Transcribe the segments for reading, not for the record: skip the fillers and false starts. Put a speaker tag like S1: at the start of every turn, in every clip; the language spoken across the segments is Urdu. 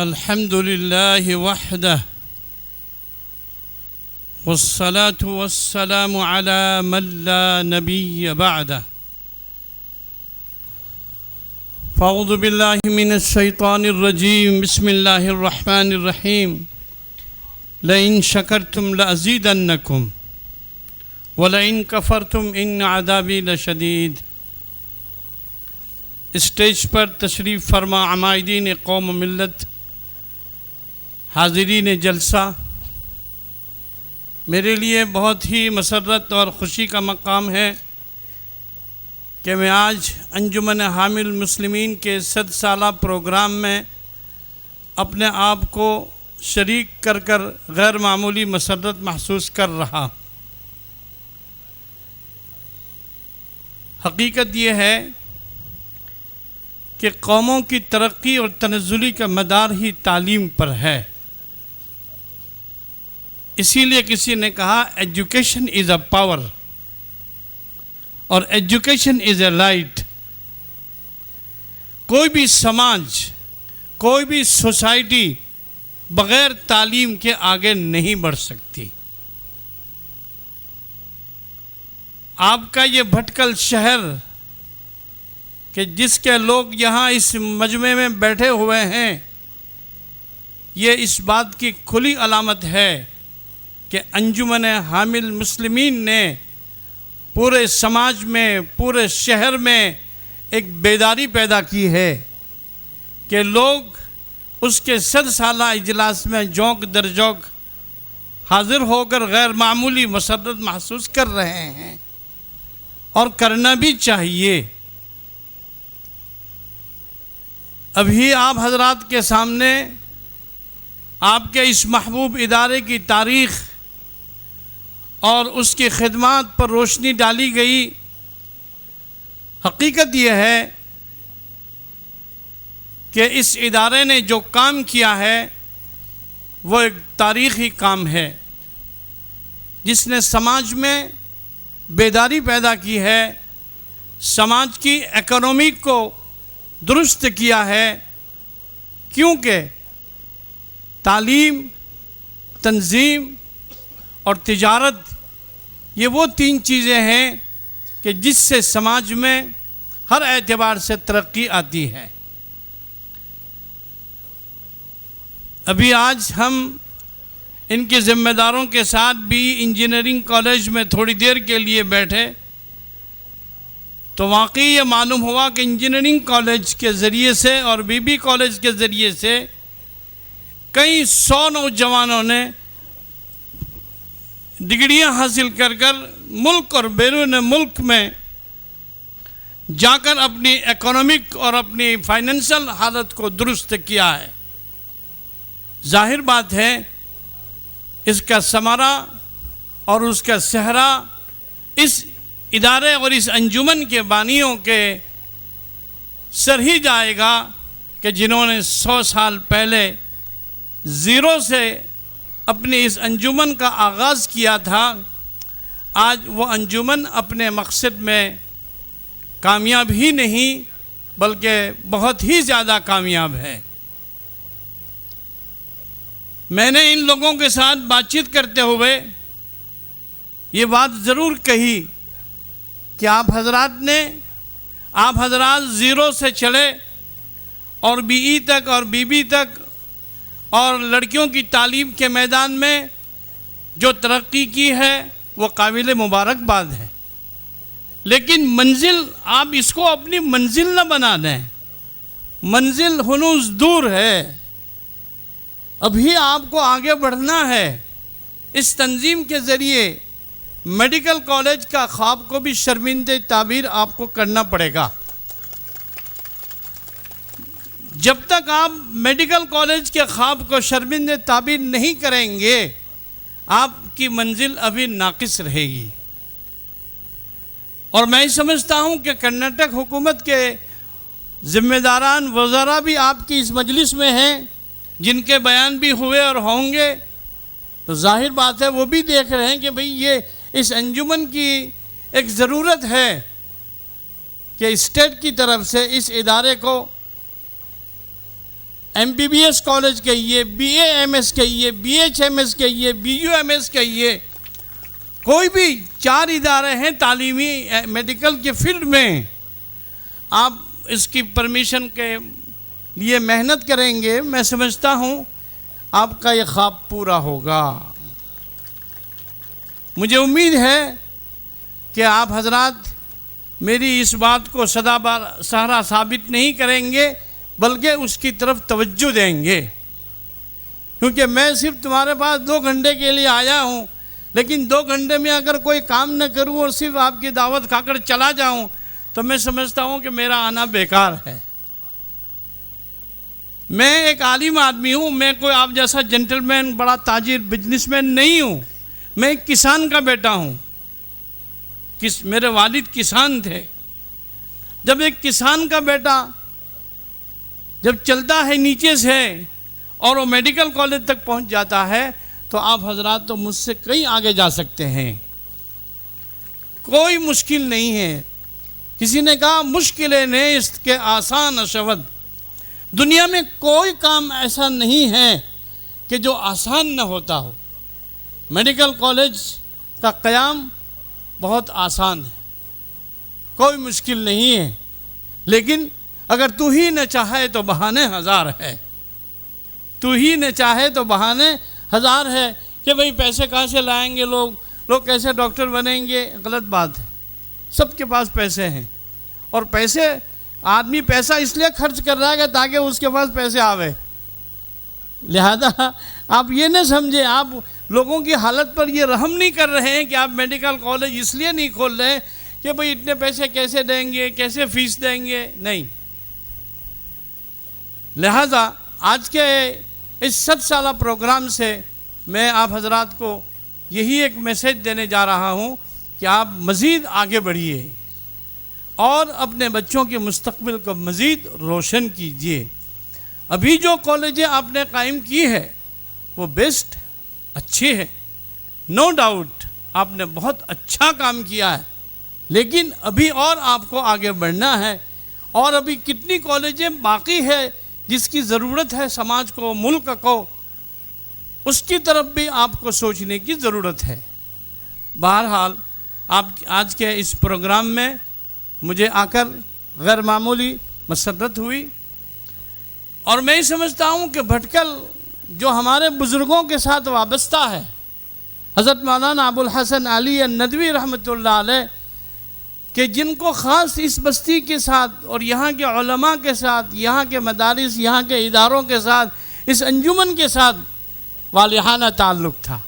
S1: الحمد لله وحده والصلاة والسلام على من لا نبي بعده فأعوذ بالله من الشيطان الرجيم بسم الله الرحمن الرحيم لئن شكرتم لأزيدنكم ولئن كفرتم إن عذابي لشديد۔ اسٹیج پر تشریف فرما عمائدین قوم و ملت، حاضرین جلسہ، میرے لیے بہت ہی مسرت اور خوشی کا مقام ہے کہ میں آج انجمن حامل مسلمین کے 100 سالہ پروگرام میں اپنے آپ کو شریک کر غیر معمولی مسرت محسوس کر رہا۔ حقیقت یہ ہے کہ قوموں کی ترقی اور تنزلی کا مدار ہی تعلیم پر ہے۔ اسی لیے کسی نے کہا ایجوکیشن از اے پاور اور ایجوکیشن از اے لائٹ۔ کوئی بھی سماج، کوئی بھی سوسائٹی بغیر تعلیم کے آگے نہیں بڑھ سکتی۔ آپ کا یہ بھٹکل شہر کہ جس کے لوگ یہاں اس مجمع میں بیٹھے ہوئے ہیں، یہ اس بات کی کھلی علامت ہے کہ انجمن حامل مسلمین نے پورے سماج میں، پورے شہر میں ایک بیداری پیدا کی ہے کہ لوگ اس کے 100 سالہ اجلاس میں جوک در جوک حاضر ہو کر غیر معمولی مسرت محسوس کر رہے ہیں، اور کرنا بھی چاہیے۔ ابھی آپ حضرات کے سامنے آپ کے اس محبوب ادارے کی تاریخ اور اس کی خدمات پر روشنی ڈالی گئی۔ حقیقت یہ ہے کہ اس ادارے نے جو کام کیا ہے وہ ایک تاریخی کام ہے، جس نے سماج میں بیداری پیدا کی ہے، سماج کی اکنومی کو درست کیا ہے، کیونکہ تعلیم، تنظیم اور تجارت یہ وہ 3 چیزیں ہیں کہ جس سے سماج میں ہر اعتبار سے ترقی آتی ہے۔ ابھی آج ہم ان کے ذمہ داروں کے ساتھ بھی انجینئرنگ کالج میں تھوڑی دیر کے لیے بیٹھے تو واقعی یہ معلوم ہوا کہ انجینئرنگ کالج کے ذریعے سے اور بی بی کالج کے ذریعے سے کئی 100 نوجوانوں نے ڈگریاں حاصل کر ملک اور بیرون ملک میں جا کر اپنی اکنامک اور اپنی فائنینشل حالت کو درست کیا ہے۔ ظاہر بات ہے اس کا ثمرہ اور اس کا صحرا اس ادارے اور اس انجمن کے بانیوں کے سر ہی جائے گا کہ جنہوں نے 100 سال پہلے زیرو سے اپنی اس انجمن کا آغاز کیا تھا۔ آج وہ انجمن اپنے مقصد میں کامیاب ہی نہیں بلکہ بہت ہی زیادہ کامیاب ہے۔ میں نے ان لوگوں کے ساتھ بات چیت کرتے ہوئے یہ بات ضرور کہی کہ آپ حضرات زیرو سے چلے اور بی ای تک اور بی بی تک اور لڑکیوں کی تعلیم کے میدان میں جو ترقی کی ہے وہ قابل مبارکباد ہے، لیکن منزل آپ اس کو اپنی منزل نہ بنا دیں۔ منزل ہنوز دور ہے، ابھی آپ کو آگے بڑھنا ہے۔ اس تنظیم کے ذریعے میڈیکل کالج کا خواب کو بھی شرمندہ تعبیر آپ کو کرنا پڑے گا۔ جب تک آپ میڈیکل کالج کے خواب کو شرمندہ تعبیر نہیں کریں گے، آپ کی منزل ابھی ناقص رہے گی۔ اور میں سمجھتا ہوں کہ کرناٹک حکومت کے ذمہ داران وزراء بھی آپ کی اس مجلس میں ہیں، جن کے بیان بھی ہوئے اور ہوں گے، تو ظاہر بات ہے وہ بھی دیکھ رہے ہیں کہ بھئی یہ اس انجمن کی ایک ضرورت ہے کہ اسٹیٹ کی طرف سے اس ادارے کو MBBS کالج کہیے, BA MS کہیے, BHMS کہیے, BUMS کہیے, کوئی بھی 4 ادارے ہیں تعلیمی میڈیکل کے فیلڈ میں, آپ اس کی پرمیشن کے لیے محنت کریں گے, میں سمجھتا ہوں آپ کا یہ خواب پورا ہوگا. مجھے امید ہے کہ آپ حضرات میری اس بات کو سدا سہرا ثابت نہیں کریں گے, بلکہ اس کی طرف توجہ دیں گے, کیونکہ میں صرف تمہارے پاس 2 گھنٹے کے لیے آیا ہوں, لیکن 2 گھنٹے میں اگر کوئی کام نہ کروں اور صرف آپ کی دعوت کھا کر چلا جاؤں تو میں سمجھتا ہوں کہ میرا آنا بیکار ہے. میں ایک عالم آدمی ہوں, میں کوئی آپ جیسا جنٹل مین, بڑا تاجر, بزنس مین نہیں ہوں. میں ایک کسان کا بیٹا ہوں. میرے والد کسان تھے. جب ایک کسان کا بیٹا جب چلتا ہے نیچے سے اور وہ میڈیکل کالج تک پہنچ جاتا ہے تو آپ حضرات تو مجھ سے کئی آگے جا سکتے ہیں. کوئی مشکل نہیں ہے. کسی نے کہا مشکلیں نیست کے آسان شود. دنیا میں کوئی کام ایسا نہیں ہے کہ جو آسان نہ ہوتا ہو. میڈیکل کالج کا قیام بہت آسان ہے, کوئی مشکل نہیں ہے, لیکن اگر تو ہی نہ چاہے تو بہانے ہزار ہے. تو ہی نہ چاہے تو بہانے ہزار ہے کہ بھئی پیسے کہاں سے لائیں گے, لوگ کیسے ڈاکٹر بنیں گے. غلط بات ہے. سب کے پاس پیسے ہیں, اور پیسے آدمی پیسہ اس لیے خرچ کر رہا ہے کہ تاکہ اس کے پاس پیسے آوے. لہذا آپ یہ نہ سمجھیں, آپ لوگوں کی حالت پر یہ رحم نہیں کر رہے ہیں کہ آپ میڈیکل کالج اس لیے نہیں کھول رہے ہیں کہ بھئی اتنے پیسے کیسے دیں گے, کیسے فیس دیں گے. نہیں. لہذا آج کے اس 7 سالہ پروگرام سے میں آپ حضرات کو یہی ایک میسیج دینے جا رہا ہوں کہ آپ مزید آگے بڑھیے اور اپنے بچوں کے مستقبل کو مزید روشن کیجیے. ابھی جو کالجیں آپ نے قائم کی ہے وہ بیسٹ, اچھی ہے, نو ڈاؤٹ آپ نے بہت اچھا کام کیا ہے, لیکن ابھی اور آپ کو آگے بڑھنا ہے. اور ابھی کتنی کالجیں باقی ہے جس کی ضرورت ہے سماج کو, ملک کو, اس کی طرف بھی آپ کو سوچنے کی ضرورت ہے. بہرحال آپ آج کے اس پروگرام میں مجھے آ کر غیر معمولی مسرت ہوئی, اور میں سمجھتا ہوں کہ بھٹکل جو ہمارے بزرگوں کے ساتھ وابستہ ہے, حضرت مولانا ابو الحسن علی الندوی رحمۃ اللہ علیہ, کہ جن کو خاص اس بستی کے ساتھ اور یہاں کے علماء کے ساتھ, یہاں کے مدارس, یہاں کے اداروں کے ساتھ, اس انجمن کے ساتھ والہانہ تعلق تھا.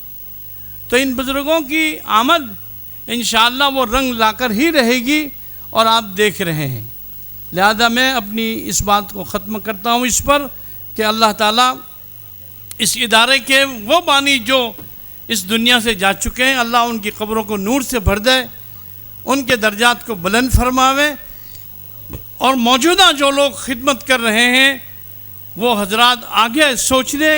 S1: تو ان بزرگوں کی آمد انشاءاللہ وہ رنگ لا کر ہی رہے گی, اور آپ دیکھ رہے ہیں. لہذا میں اپنی اس بات کو ختم کرتا ہوں اس پر کہ اللہ تعالیٰ اس ادارے کے وہ بانی جو اس دنیا سے جا چکے ہیں, اللہ ان کی قبروں کو نور سے بھر دے, ان کے درجات کو بلند فرماوے, اور موجودہ جو لوگ خدمت کر رہے ہیں وہ حضرات آگے سوچنے,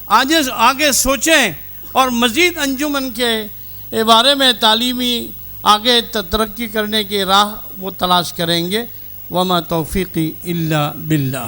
S1: آگے سوچیں, اور مزید انجمن کے بارے میں تعلیمی آگے ترقی کرنے کی راہ وہ تلاش کریں گے. وما توفیقی الا باللہ.